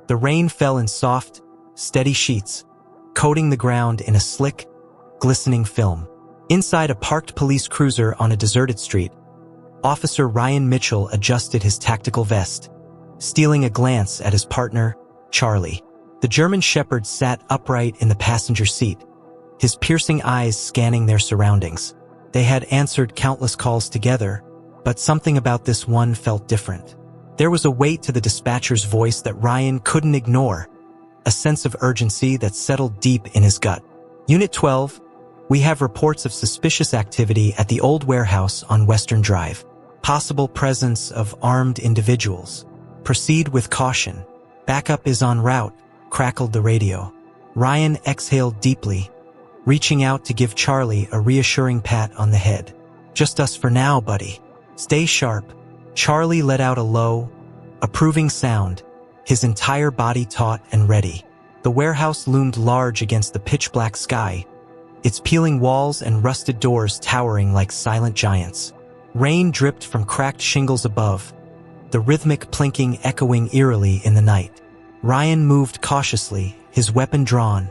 The rain fell in soft, steady sheets, coating the ground in a slick, glistening film. Inside a parked police cruiser on a deserted street, Officer Ryan Mitchell adjusted his tactical vest, stealing a glance at his partner, Charlie. The German Shepherd sat upright in the passenger seat, his piercing eyes scanning their surroundings. They had answered countless calls together, but something about this one felt different. There was a weight to the dispatcher's voice that Ryan couldn't ignore, a sense of urgency that settled deep in his gut. Unit 12, we have reports of suspicious activity at the old warehouse on Western Drive. Possible presence of armed individuals. Proceed with caution. Backup is en route, crackled the radio. Ryan exhaled deeply, reaching out to give Charlie a reassuring pat on the head. Just us for now, buddy. Stay sharp. Charlie let out a low, approving sound, his entire body taut and ready. The warehouse loomed large against the pitch-black sky, its peeling walls and rusted doors towering like silent giants. Rain dripped from cracked shingles above, the rhythmic plinking echoing eerily in the night. Ryan moved cautiously, his weapon drawn,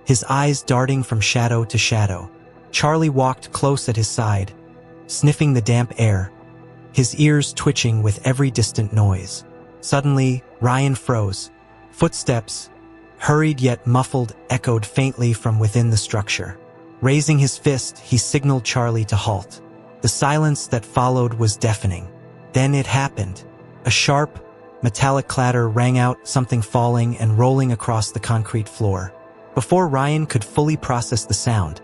his eyes darting from shadow to shadow. Charlie walked close at his side, sniffing the damp air, his ears twitching with every distant noise. Suddenly, Ryan froze. Footsteps, hurried yet muffled, echoed faintly from within the structure. Raising his fist, he signaled Charlie to halt. The silence that followed was deafening. Then it happened. A sharp, metallic clatter rang out, something falling and rolling across the concrete floor. Before Ryan could fully process the sound,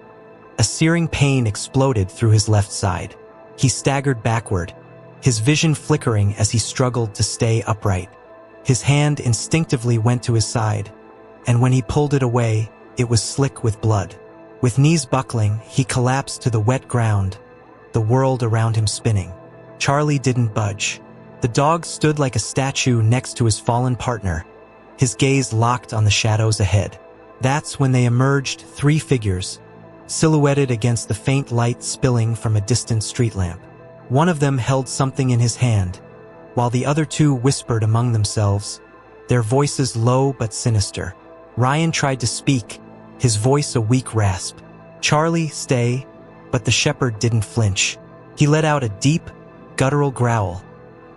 a searing pain exploded through his left side. He staggered backward, his vision flickering as he struggled to stay upright. His hand instinctively went to his side, and when he pulled it away, it was slick with blood. With knees buckling, he collapsed to the wet ground, the world around him spinning. Charlie didn't budge. The dog stood like a statue next to his fallen partner, his gaze locked on the shadows ahead. That's when they emerged, three figures, silhouetted against the faint light spilling from a distant street lamp. One of them held something in his hand, while the other two whispered among themselves, their voices low but sinister. Ryan tried to speak, his voice a weak rasp. "Charlie, stay," but the shepherd didn't flinch. He let out a deep, guttural growl,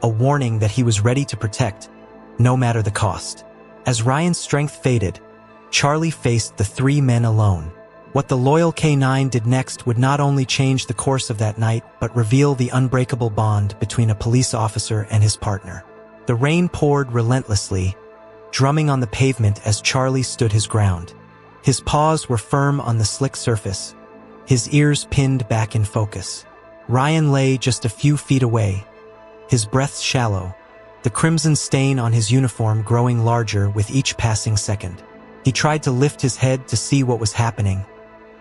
a warning that he was ready to protect, no matter the cost. As Ryan's strength faded, Charlie faced the three men alone. What the loyal K9 did next would not only change the course of that night, but reveal the unbreakable bond between a police officer and his partner. The rain poured relentlessly, drumming on the pavement as Charlie stood his ground. His paws were firm on the slick surface, his ears pinned back in focus. Ryan lay just a few feet away, his breath shallow, the crimson stain on his uniform growing larger with each passing second. He tried to lift his head to see what was happening,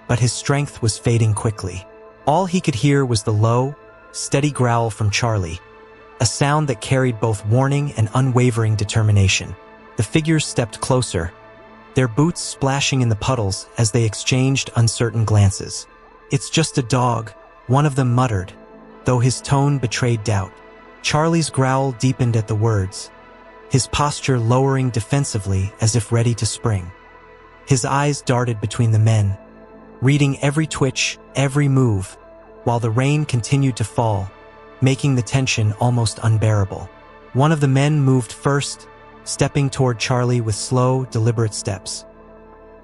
but his strength was fading quickly. All he could hear was the low, steady growl from Charlie, a sound that carried both warning and unwavering determination. The figures stepped closer, their boots splashing in the puddles as they exchanged uncertain glances. "It's just a dog," one of them muttered, though his tone betrayed doubt. Charlie's growl deepened at the words, his posture lowering defensively as if ready to spring. His eyes darted between the men, reading every twitch, every move, while the rain continued to fall, making the tension almost unbearable. One of the men moved first, stepping toward Charlie with slow, deliberate steps.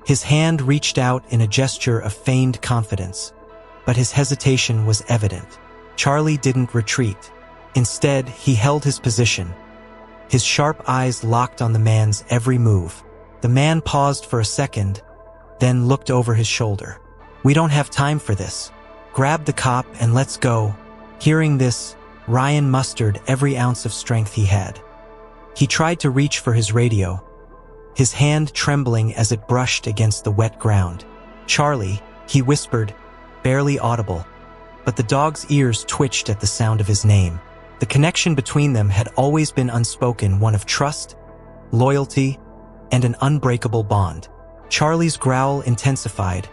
His hand reached out in a gesture of feigned confidence, but his hesitation was evident. Charlie didn't retreat. Instead, he held his position, his sharp eyes locked on the man's every move. The man paused for a second, then looked over his shoulder. "We don't have time for this. Grab the cop and let's go." Hearing this, Ryan mustered every ounce of strength he had. He tried to reach for his radio, his hand trembling as it brushed against the wet ground. "Charlie," he whispered, barely audible, but the dog's ears twitched at the sound of his name. The connection between them had always been unspoken, one of trust, loyalty, and an unbreakable bond. Charlie's growl intensified,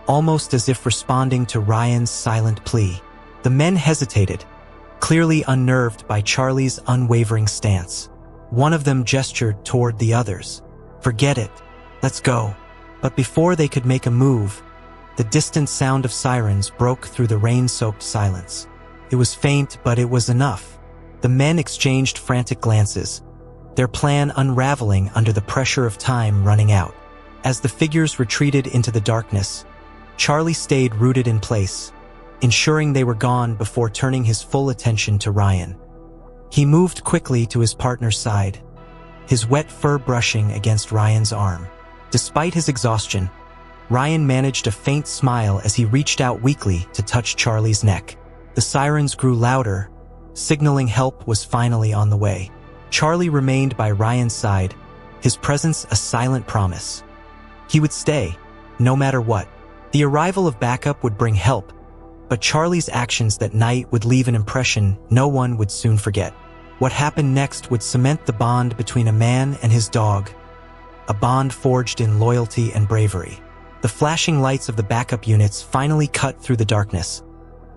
almost as if responding to Ryan's silent plea. The men hesitated, clearly unnerved by Charlie's unwavering stance. One of them gestured toward the others. "Forget it. Let's go." But before they could make a move, the distant sound of sirens broke through the rain-soaked silence. It was faint, but it was enough. The men exchanged frantic glances, their plan unraveling under the pressure of time running out. As the figures retreated into the darkness, Charlie stayed rooted in place, ensuring they were gone before turning his full attention to Ryan. He moved quickly to his partner's side, his wet fur brushing against Ryan's arm. Despite his exhaustion, Ryan managed a faint smile as he reached out weakly to touch Charlie's neck. The sirens grew louder, signaling help was finally on the way. Charlie remained by Ryan's side, his presence a silent promise. He would stay, no matter what. The arrival of backup would bring help, but Charlie's actions that night would leave an impression no one would soon forget. What happened next would cement the bond between a man and his dog, a bond forged in loyalty and bravery. The flashing lights of the backup units finally cut through the darkness,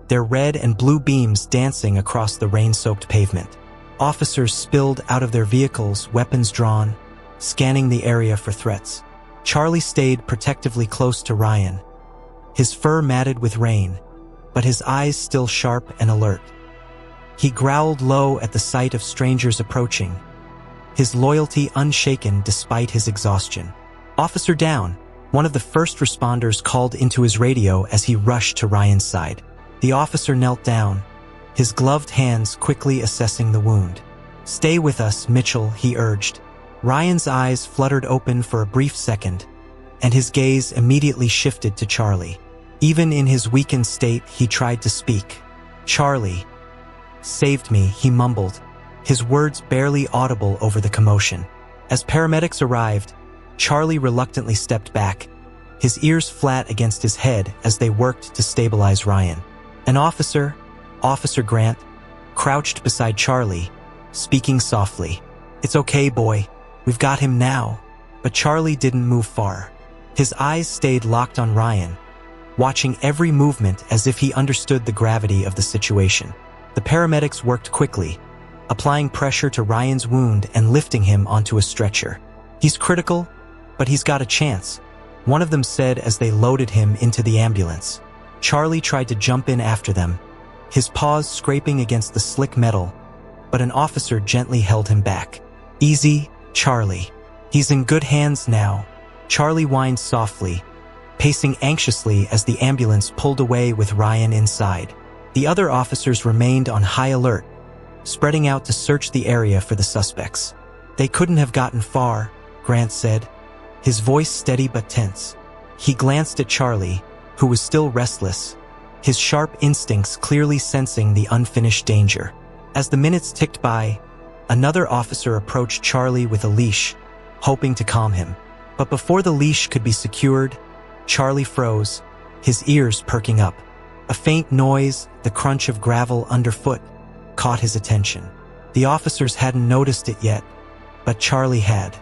their red and blue beams dancing across the rain-soaked pavement. Officers spilled out of their vehicles, weapons drawn, scanning the area for threats. Charlie stayed protectively close to Ryan, his fur matted with rain, but his eyes still sharp and alert. He growled low at the sight of strangers approaching, his loyalty unshaken despite his exhaustion. "Officer down," one of the first responders called into his radio as he rushed to Ryan's side. The officer knelt down, his gloved hands quickly assessing the wound. "Stay with us, Mitchell," he urged. Ryan's eyes fluttered open for a brief second, and his gaze immediately shifted to Charlie. Even in his weakened state, he tried to speak. "Charlie saved me," he mumbled, his words barely audible over the commotion. As paramedics arrived, Charlie reluctantly stepped back, his ears flat against his head as they worked to stabilize Ryan. An officer, Officer Grant, crouched beside Charlie, speaking softly. "It's okay, boy. We've got him now." But Charlie didn't move far. His eyes stayed locked on Ryan, watching every movement as if he understood the gravity of the situation. The paramedics worked quickly, applying pressure to Ryan's wound and lifting him onto a stretcher. "He's critical, but he's got a chance," one of them said as they loaded him into the ambulance. Charlie tried to jump in after them, his paws scraping against the slick metal, but an officer gently held him back. "Easy, Charlie. He's in good hands now." Charlie whined softly, pacing anxiously as the ambulance pulled away with Ryan inside. The other officers remained on high alert, spreading out to search the area for the suspects. "They couldn't have gotten far," Grant said, his voice steady but tense. He glanced at Charlie, who was still restless, his sharp instincts clearly sensing the unfinished danger. As the minutes ticked by, another officer approached Charlie with a leash, hoping to calm him. But before the leash could be secured, Charlie froze, his ears perking up. A faint noise, the crunch of gravel underfoot, caught his attention. The officers hadn't noticed it yet, but Charlie had.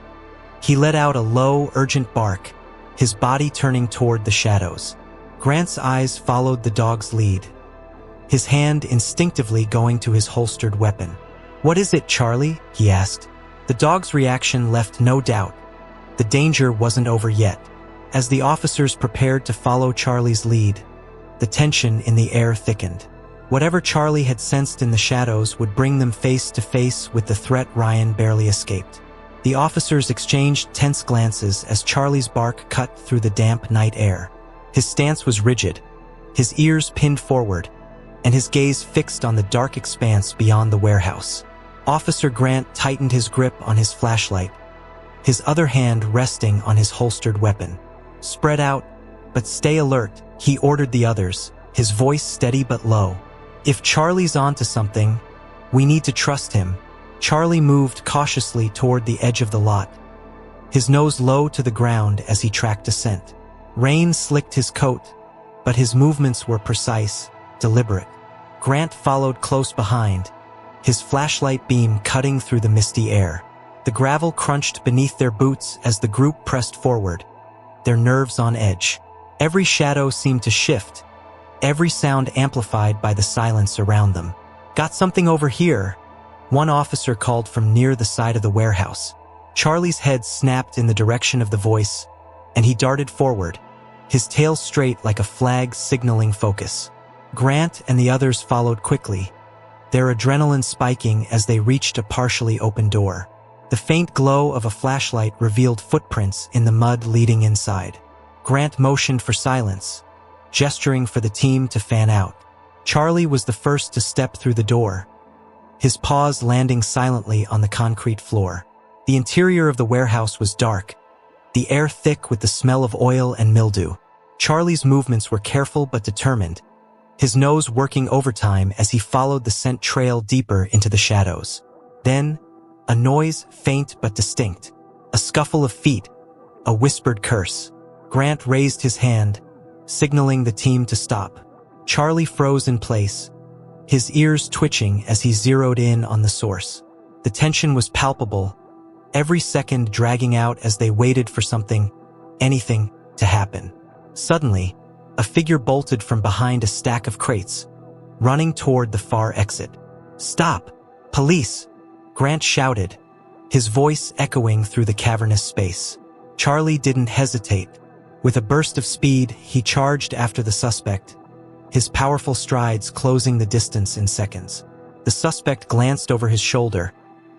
He let out a low, urgent bark, his body turning toward the shadows. Grant's eyes followed the dog's lead, his hand instinctively going to his holstered weapon. "What is it, Charlie?" he asked. The dog's reaction left no doubt. The danger wasn't over yet. As the officers prepared to follow Charlie's lead, the tension in the air thickened. Whatever Charlie had sensed in the shadows would bring them face to face with the threat Ryan barely escaped. The officers exchanged tense glances as Charlie's bark cut through the damp night air. His stance was rigid, his ears pinned forward, and his gaze fixed on the dark expanse beyond the warehouse. Officer Grant tightened his grip on his flashlight, his other hand resting on his holstered weapon. "Spread out, but stay alert," he ordered the others, his voice steady but low. "If Charlie's onto something, we need to trust him." Charlie moved cautiously toward the edge of the lot, his nose low to the ground as he tracked a scent. Rain slicked his coat, but his movements were precise, deliberate. Grant followed close behind, his flashlight beam cutting through the misty air. The gravel crunched beneath their boots as the group pressed forward, their nerves on edge. Every shadow seemed to shift, every sound amplified by the silence around them. "Got something over here," One officer called from near the side of the warehouse. Charlie's head snapped in the direction of the voice, and he darted forward, his tail straight like a flag signaling focus. Grant and the others followed quickly, their adrenaline spiking as they reached a partially open door. The faint glow of a flashlight revealed footprints in the mud leading inside. Grant motioned for silence, gesturing for the team to fan out. Charlie was the first to step through the door, his paws landing silently on the concrete floor. The interior of the warehouse was dark, the air thick with the smell of oil and mildew. Charlie's movements were careful but determined, his nose working overtime as he followed the scent trail deeper into the shadows. Then, a noise, faint but distinct. A scuffle of feet, a whispered curse. Grant raised his hand, signaling the team to stop. Charlie froze in place, his ears twitching as he zeroed in on the source. The tension was palpable, every second dragging out as they waited for something, anything, to happen. Suddenly, a figure bolted from behind a stack of crates, running toward the far exit. "Stop! Police!" Grant shouted, his voice echoing through the cavernous space. Charlie didn't hesitate. With a burst of speed, he charged after the suspect, his powerful strides closing the distance in seconds. The suspect glanced over his shoulder,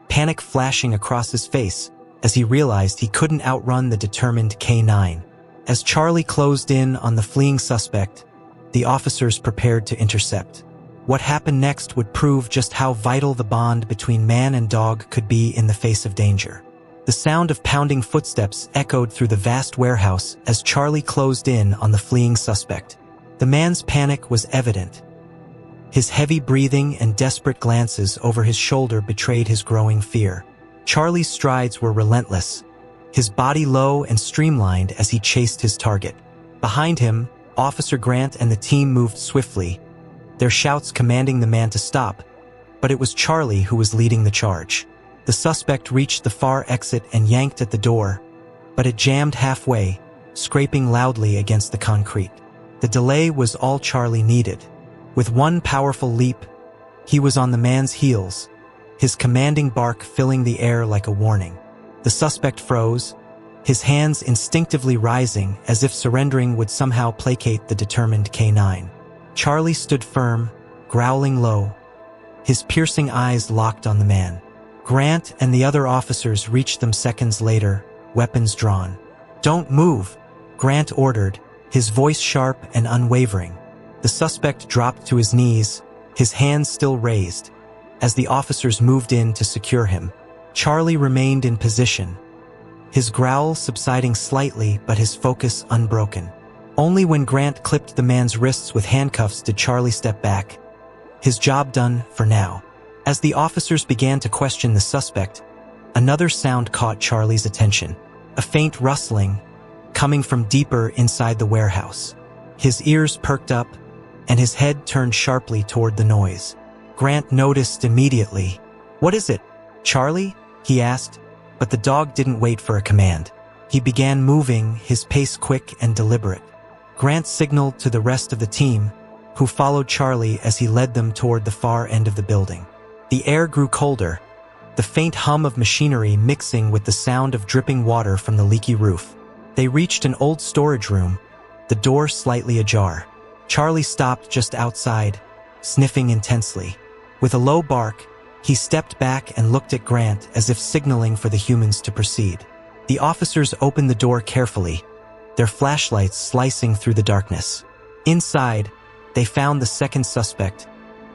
panic flashing across his face as he realized he couldn't outrun the determined K9. As Charlie closed in on the fleeing suspect, the officers prepared to intercept. What happened next would prove just how vital the bond between man and dog could be in the face of danger. The sound of pounding footsteps echoed through the vast warehouse as Charlie closed in on the fleeing suspect. The man's panic was evident. His heavy breathing and desperate glances over his shoulder betrayed his growing fear. Charlie's strides were relentless, his body low and streamlined as he chased his target. Behind him, Officer Grant and the team moved swiftly, their shouts commanding the man to stop, but it was Charlie who was leading the charge. The suspect reached the far exit and yanked at the door, but it jammed halfway, scraping loudly against the concrete. The delay was all Charlie needed. With one powerful leap, he was on the man's heels, his commanding bark filling the air like a warning. The suspect froze, his hands instinctively rising as if surrendering would somehow placate the determined K9. Charlie stood firm, growling low, his piercing eyes locked on the man. Grant and the other officers reached them seconds later, weapons drawn. "Don't move," Grant ordered, his voice sharp and unwavering. The suspect dropped to his knees, his hands still raised, as the officers moved in to secure him. Charlie remained in position, his growl subsiding slightly but his focus unbroken. Only when Grant clipped the man's wrists with handcuffs did Charlie step back, his job done for now. As the officers began to question the suspect, another sound caught Charlie's attention, a faint rustling coming from deeper inside the warehouse. His ears perked up, and his head turned sharply toward the noise. Grant noticed immediately. "What is it, Charlie?" he asked, but the dog didn't wait for a command. He began moving, his pace quick and deliberate. Grant signaled to the rest of the team, who followed Charlie as he led them toward the far end of the building. The air grew colder, the faint hum of machinery mixing with the sound of dripping water from the leaky roof. They reached an old storage room, the door slightly ajar. Charlie stopped just outside, sniffing intensely. With a low bark, he stepped back and looked at Grant as if signaling for the humans to proceed. The officers opened the door carefully, their flashlights slicing through the darkness. Inside, they found the second suspect,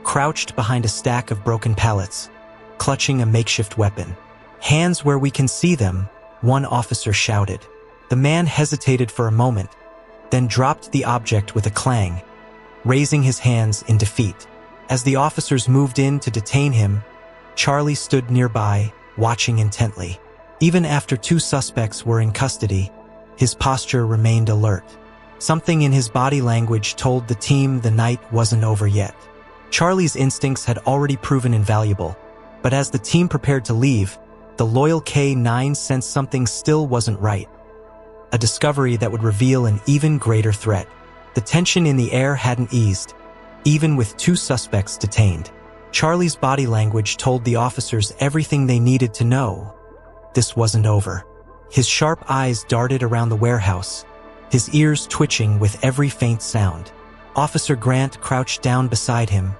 crouched behind a stack of broken pallets, clutching a makeshift weapon. "Hands where we can see them," one officer shouted. The man hesitated for a moment, then dropped the object with a clang, raising his hands in defeat. As the officers moved in to detain him, Charlie stood nearby, watching intently. Even after two suspects were in custody, his posture remained alert. Something in his body language told the team the night wasn't over yet. Charlie's instincts had already proven invaluable, but as the team prepared to leave, the loyal K9 sensed something still wasn't right. A discovery that would reveal an even greater threat. The tension in the air hadn't eased, even with two suspects detained. Charlie's body language told the officers everything they needed to know. This wasn't over. His sharp eyes darted around the warehouse, his ears twitching with every faint sound. Officer Grant crouched down beside him,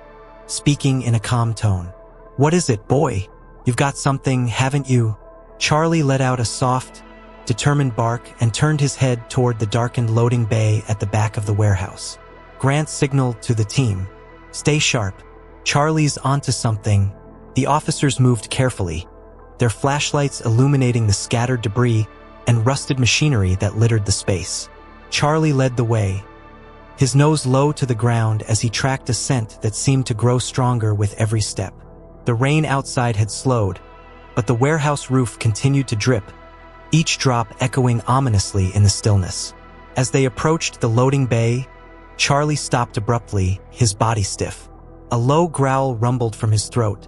speaking in a calm tone. "What is it, boy? You've got something, haven't you?" Charlie let out a soft, determined bark and turned his head toward the darkened loading bay at the back of the warehouse. Grant signaled to the team, "Stay sharp. Charlie's onto something." The officers moved carefully, their flashlights illuminating the scattered debris and rusted machinery that littered the space. Charlie led the way, his nose low to the ground as he tracked a scent that seemed to grow stronger with every step. The rain outside had slowed, but the warehouse roof continued to drip, each drop echoing ominously in the stillness. As they approached the loading bay, Charlie stopped abruptly, his body stiff. A low growl rumbled from his throat,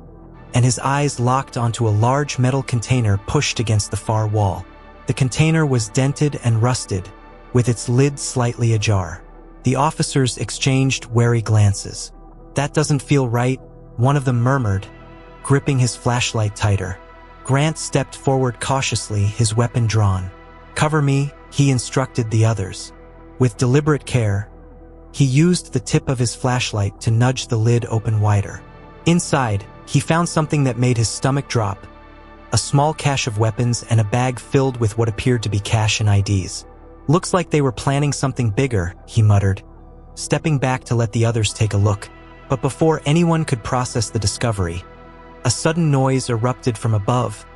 and his eyes locked onto a large metal container pushed against the far wall. The container was dented and rusted, with its lid slightly ajar. The officers exchanged wary glances. "That doesn't feel right," one of them murmured, gripping his flashlight tighter. Grant stepped forward cautiously, his weapon drawn. "Cover me," he instructed the others. With deliberate care, he used the tip of his flashlight to nudge the lid open wider. Inside, he found something that made his stomach drop, a small cache of weapons and a bag filled with what appeared to be cash and IDs. "Looks like they were planning something bigger," he muttered, stepping back to let the others take a look. But before anyone could process the discovery, a sudden noise erupted from above,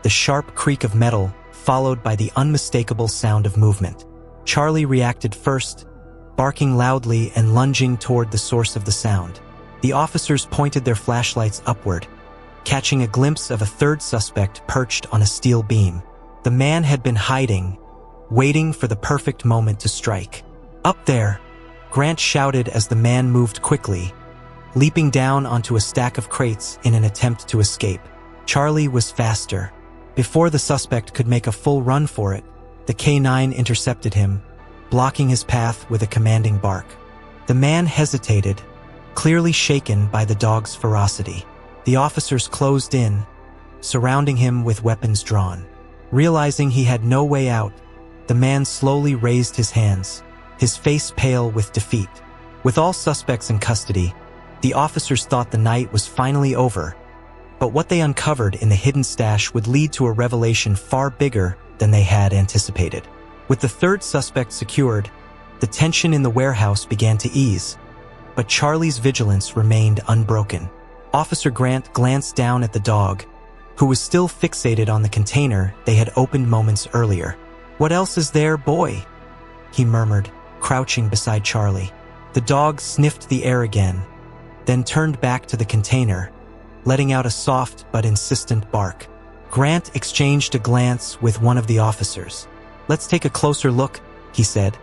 the sharp creak of metal, followed by the unmistakable sound of movement. Charlie reacted first, barking loudly and lunging toward the source of the sound. The officers pointed their flashlights upward, catching a glimpse of a third suspect perched on a steel beam. The man had been hiding, waiting for the perfect moment to strike. "Up there!" Grant shouted as the man moved quickly, leaping down onto a stack of crates in an attempt to escape. Charlie was faster. Before the suspect could make a full run for it, the K9 intercepted him, blocking his path with a commanding bark. The man hesitated, clearly shaken by the dog's ferocity. The officers closed in, surrounding him with weapons drawn. Realizing he had no way out, the man slowly raised his hands, his face pale with defeat. With all suspects in custody, the officers thought the night was finally over, but what they uncovered in the hidden stash would lead to a revelation far bigger than they had anticipated. With the third suspect secured, the tension in the warehouse began to ease, but Charlie's vigilance remained unbroken. Officer Grant glanced down at the dog, who was still fixated on the container they had opened moments earlier. "What else is there, boy?" he murmured, crouching beside Charlie. The dog sniffed the air again, then turned back to the container, letting out a soft but insistent bark. Grant exchanged a glance with one of the officers. "Let's take a closer look," he said,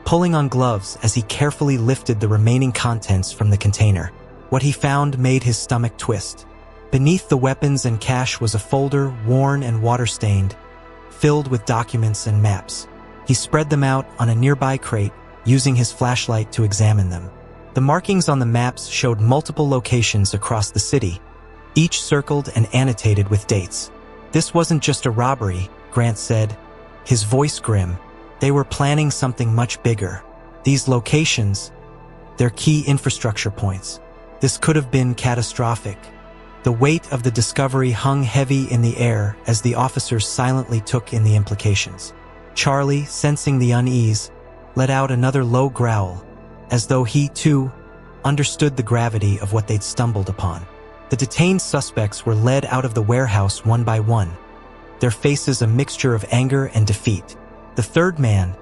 pulling on gloves as he carefully lifted the remaining contents from the container. What he found made his stomach twist. Beneath the weapons and cash was a folder, worn and water-stained, filled with documents and maps. He spread them out on a nearby crate, using his flashlight to examine them. The markings on the maps showed multiple locations across the city, each circled and annotated with dates. "This wasn't just a robbery," Grant said, his voice grim. "They were planning something much bigger. These locations, they're key infrastructure points. This could have been catastrophic." The weight of the discovery hung heavy in the air as the officers silently took in the implications. Charlie, sensing the unease, let out another low growl, as though he, too, understood the gravity of what they'd stumbled upon. The detained suspects were led out of the warehouse one by one, their faces a mixture of anger and defeat. The third man,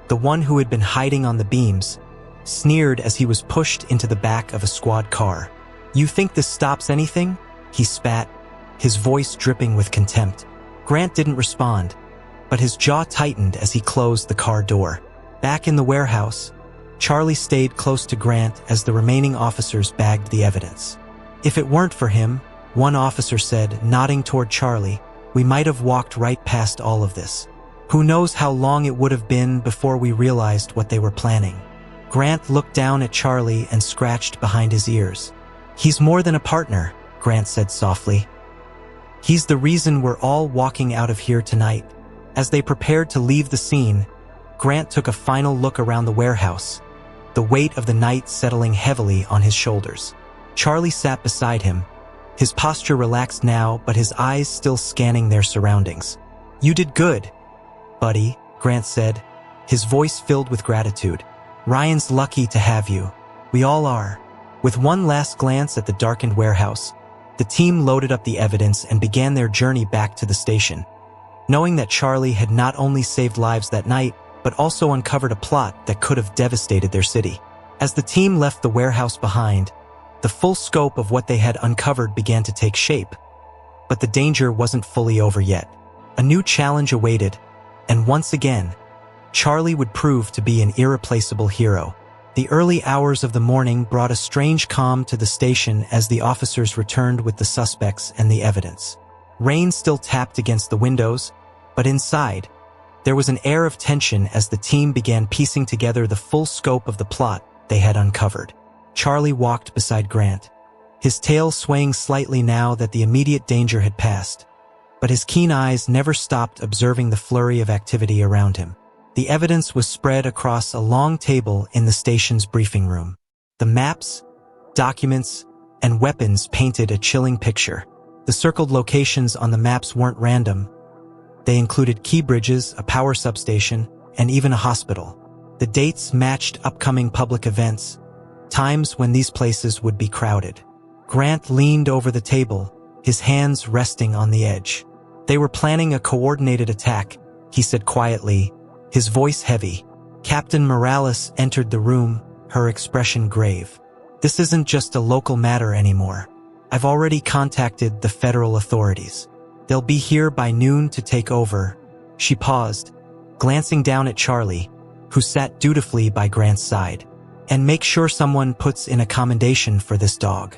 the one who had been hiding on the beams, sneered as he was pushed into the back of a squad car. "You think this stops anything?" he spat, his voice dripping with contempt. Grant didn't respond, but his jaw tightened as he closed the car door. Back in the warehouse, Charlie stayed close to Grant as the remaining officers bagged the evidence. "If it weren't for him," one officer said, nodding toward Charlie, "we might have walked right past all of this. Who knows how long it would have been before we realized what they were planning." Grant looked down at Charlie and scratched behind his ears. "He's more than a partner," Grant said softly. "He's the reason we're all walking out of here tonight." As they prepared to leave the scene, Grant took a final look around the warehouse, the weight of the night settling heavily on his shoulders. Charlie sat beside him, his posture relaxed now, but his eyes still scanning their surroundings. "You did good, buddy," Grant said, his voice filled with gratitude. "Ryan's lucky to have you. We all are." With one last glance at the darkened warehouse, the team loaded up the evidence and began their journey back to the station, knowing that Charlie had not only saved lives that night, but also uncovered a plot that could have devastated their city. As the team left the warehouse behind, the full scope of what they had uncovered began to take shape. But the danger wasn't fully over yet. A new challenge awaited, and once again, Charlie would prove to be an irreplaceable hero. The early hours of the morning brought a strange calm to the station as the officers returned with the suspects and the evidence. Rain still tapped against the windows, but inside, there was an air of tension as the team began piecing together the full scope of the plot they had uncovered. Charlie walked beside Grant, his tail swaying slightly now that the immediate danger had passed, but his keen eyes never stopped observing the flurry of activity around him. The evidence was spread across a long table in the station's briefing room. The maps, documents, and weapons painted a chilling picture. The circled locations on the maps weren't random. They included key bridges, a power substation, and even a hospital. The dates matched upcoming public events, times when these places would be crowded. Grant leaned over the table, his hands resting on the edge. "They were planning a coordinated attack," he said quietly, his voice heavy. Captain Morales entered the room, her expression grave. "This isn't just a local matter anymore. I've already contacted the federal authorities. They'll be here by noon to take over." She paused, glancing down at Charlie, who sat dutifully by Grant's side. "And make sure someone puts in a commendation for this dog.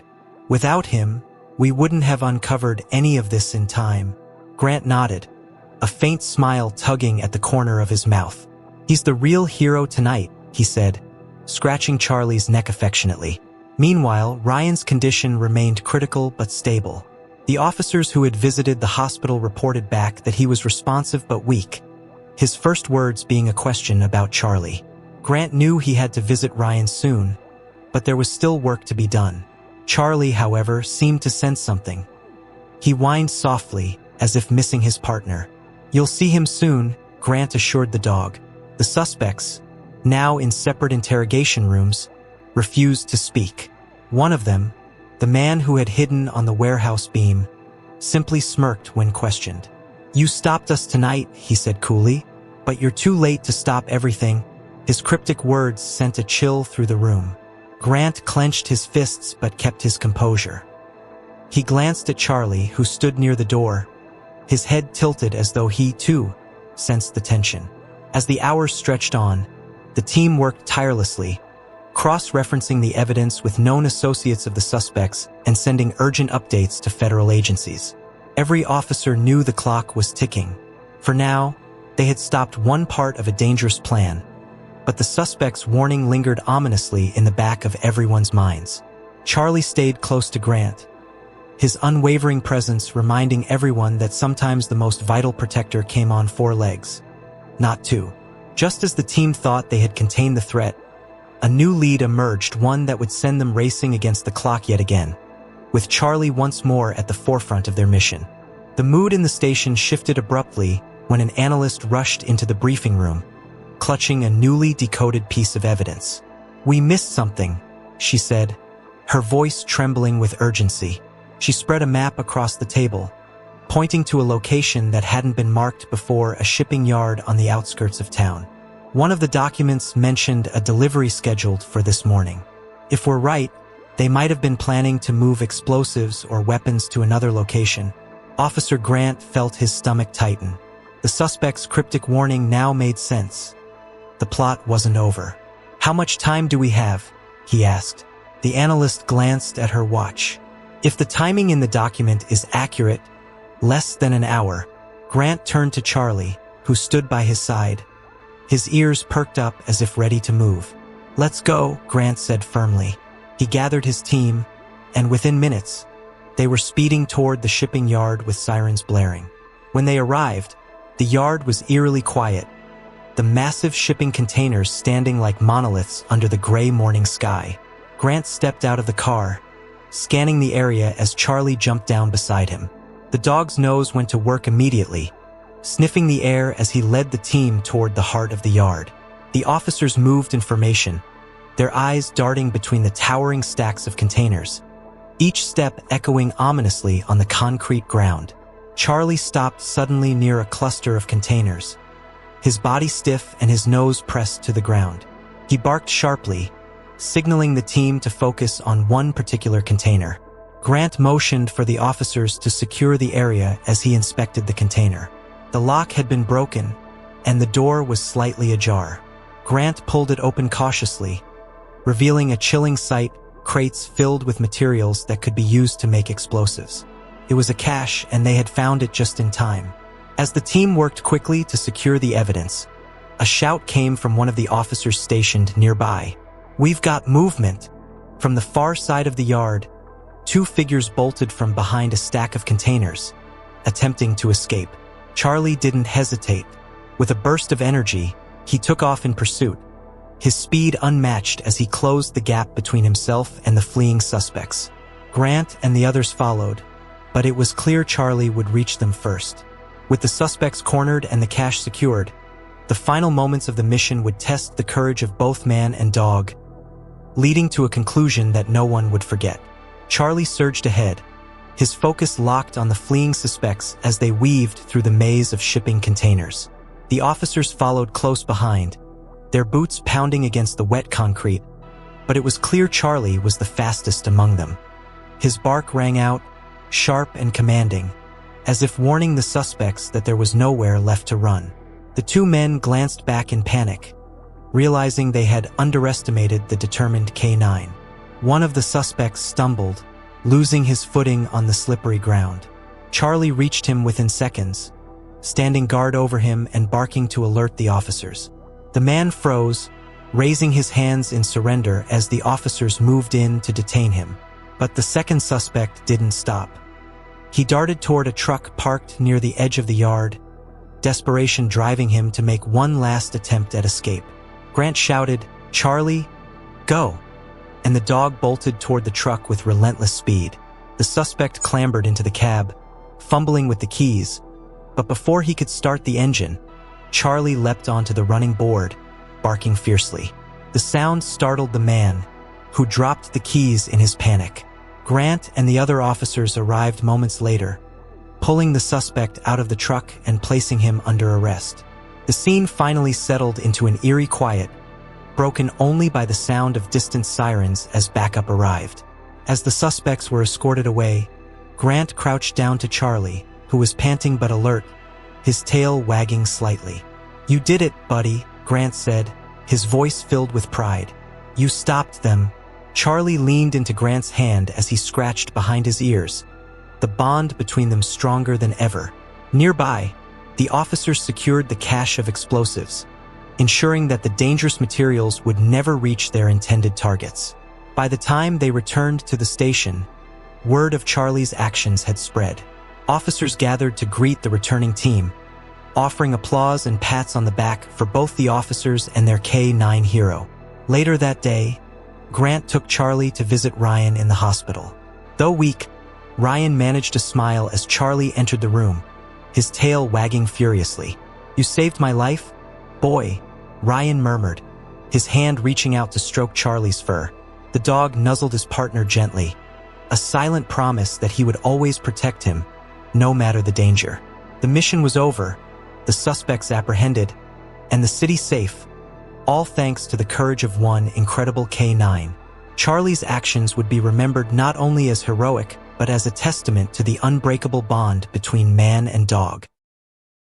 Without him, we wouldn't have uncovered any of this in time." Grant nodded, a faint smile tugging at the corner of his mouth. "He's the real hero tonight," he said, scratching Charlie's neck affectionately. Meanwhile, Ryan's condition remained critical but stable. The officers who had visited the hospital reported back that he was responsive but weak, his first words being a question about Charlie. Grant knew he had to visit Ryan soon, but there was still work to be done. Charlie, however, seemed to sense something. He whined softly, as if missing his partner. "You'll see him soon," Grant assured the dog. The suspects, now in separate interrogation rooms, refused to speak. One of them, the man who had hidden on the warehouse beam, simply smirked when questioned. "You stopped us tonight," he said coolly, "but you're too late to stop everything." His cryptic words sent a chill through the room. Grant clenched his fists but kept his composure. He glanced at Charlie, who stood near the door, his head tilted as though he, too, sensed the tension. As the hours stretched on, the team worked tirelessly, cross-referencing the evidence with known associates of the suspects and sending urgent updates to federal agencies. Every officer knew the clock was ticking. For now, they had stopped one part of a dangerous plan, but the suspect's warning lingered ominously in the back of everyone's minds. Charlie stayed close to Grant, his unwavering presence reminding everyone that sometimes the most vital protector came on 4 legs, not 2. Just as the team thought they had contained the threat, a new lead emerged, one that would send them racing against the clock yet again, with Charlie once more at the forefront of their mission. The mood in the station shifted abruptly when an analyst rushed into the briefing room, clutching a newly decoded piece of evidence. "We missed something," she said, her voice trembling with urgency. She spread a map across the table, pointing to a location that hadn't been marked before, a shipping yard on the outskirts of town. One of the documents mentioned a delivery scheduled for this morning. If we're right, they might have been planning to move explosives or weapons to another location. Officer Grant felt his stomach tighten. The suspect's cryptic warning now made sense. The plot wasn't over. "How much time do we have?" he asked. The analyst glanced at her watch. "If the timing in the document is accurate, less than an hour." Grant turned to Charlie, who stood by his side, his ears perked up as if ready to move. "Let's go," Grant said firmly. He gathered his team, and within minutes, they were speeding toward the shipping yard with sirens blaring. When they arrived, the yard was eerily quiet, the massive shipping containers standing like monoliths under the gray morning sky. Grant stepped out of the car, scanning the area as Charlie jumped down beside him. The dog's nose went to work immediately, sniffing the air as he led the team toward the heart of the yard. The officers moved in formation, their eyes darting between the towering stacks of containers, each step echoing ominously on the concrete ground. Charlie stopped suddenly near a cluster of containers, his body stiff and his nose pressed to the ground. He barked sharply, signaling the team to focus on one particular container. Grant motioned for the officers to secure the area as he inspected the container. The lock had been broken, and the door was slightly ajar. Grant pulled it open cautiously, revealing a chilling sight: crates filled with materials that could be used to make explosives. It was a cache, and they had found it just in time. As the team worked quickly to secure the evidence, a shout came from one of the officers stationed nearby. "We've got movement!" From the far side of the yard, two figures bolted from behind a stack of containers, attempting to escape. Charlie didn't hesitate. With a burst of energy, he took off in pursuit, his speed unmatched as he closed the gap between himself and the fleeing suspects. Grant and the others followed, but it was clear Charlie would reach them first. With the suspects cornered and the cache secured, the final moments of the mission would test the courage of both man and dog, leading to a conclusion that no one would forget. Charlie surged ahead, his focus locked on the fleeing suspects as they weaved through the maze of shipping containers. The officers followed close behind, their boots pounding against the wet concrete, but it was clear Charlie was the fastest among them. His bark rang out, sharp and commanding, as if warning the suspects that there was nowhere left to run. The two men glanced back in panic, realizing they had underestimated the determined K9. One of the suspects stumbled, losing his footing on the slippery ground. Charlie reached him within seconds, standing guard over him and barking to alert the officers. The man froze, raising his hands in surrender as the officers moved in to detain him. But the second suspect didn't stop. He darted toward a truck parked near the edge of the yard, desperation driving him to make one last attempt at escape. Grant shouted, "Charlie, go!" and the dog bolted toward the truck with relentless speed. The suspect clambered into the cab, fumbling with the keys, but before he could start the engine, Charlie leapt onto the running board, barking fiercely. The sound startled the man, who dropped the keys in his panic. Grant and the other officers arrived moments later, pulling the suspect out of the truck and placing him under arrest. The scene finally settled into an eerie quiet, broken only by the sound of distant sirens as backup arrived. As the suspects were escorted away, Grant crouched down to Charlie, who was panting but alert, his tail wagging slightly. "You did it, buddy," Grant said, his voice filled with pride. "You stopped them." Charlie leaned into Grant's hand as he scratched behind his ears, the bond between them stronger than ever. Nearby, the officers secured the cache of explosives, ensuring that the dangerous materials would never reach their intended targets. By the time they returned to the station, word of Charlie's actions had spread. Officers gathered to greet the returning team, offering applause and pats on the back for both the officers and their K9 hero. Later that day, Grant took Charlie to visit Ryan in the hospital. Though weak, Ryan managed to smile as Charlie entered the room, his tail wagging furiously. "You saved my life, boy," Ryan murmured, his hand reaching out to stroke Charlie's fur. The dog nuzzled his partner gently, a silent promise that he would always protect him, no matter the danger. The mission was over, the suspects apprehended, and the city safe, all thanks to the courage of one incredible K9. Charlie's actions would be remembered not only as heroic, but as a testament to the unbreakable bond between man and dog.